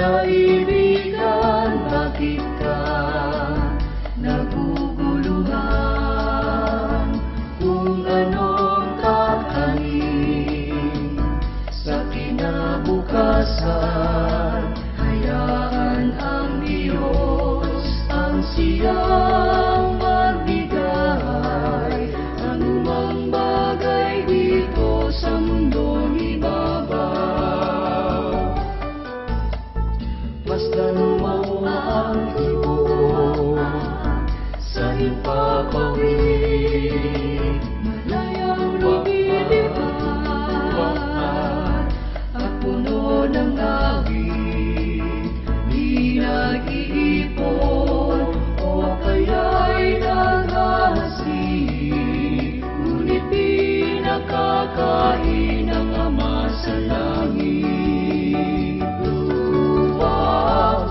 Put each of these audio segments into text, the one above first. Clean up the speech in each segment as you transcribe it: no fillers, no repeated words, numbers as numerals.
Kaibigan, bakit ka naguguluhan? Kung anong kakanin sa kinabukasan, hayaan ang Diyos ang siyang magbigay. Anumang bagay dito sa mundong ibabaw, basta mo ang ibon sa himpapawid, malayang lumilipad at puno ng awit. Di nag-iipon o kaya'y naghahasik, ngunit di nakakain ang Ama sa langit.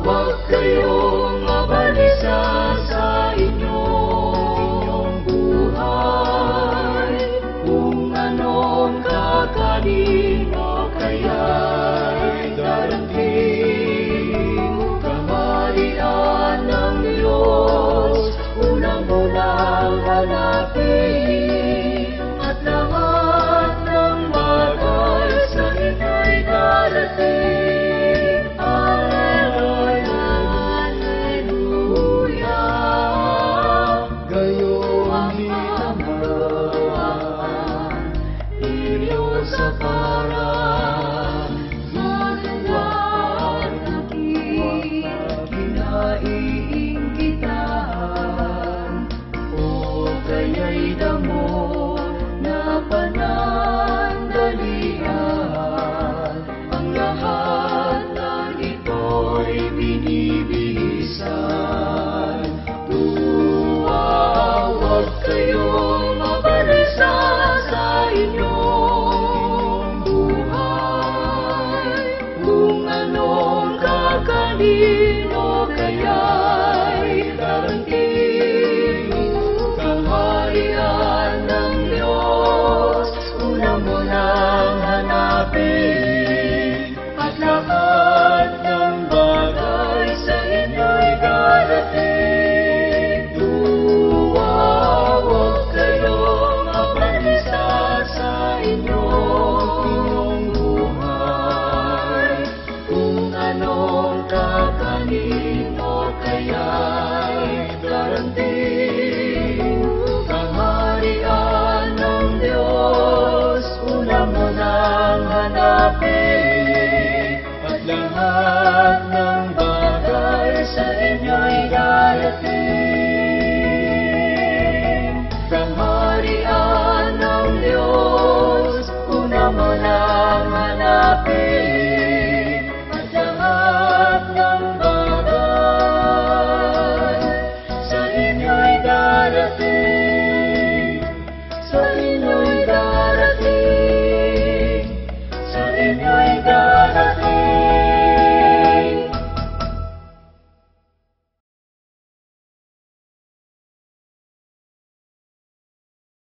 Huwag kayong mabalisa sa inyong buhay, kung anong kakanin o kaya'y darating. Kamalian ng Diyos, unang-unang hanapin, at lahat ng bagay sa inyo'y darating. Alleluia, gayong hinaman Diyos sa parang matuwag na kinaiinggitan, o kaya'y damo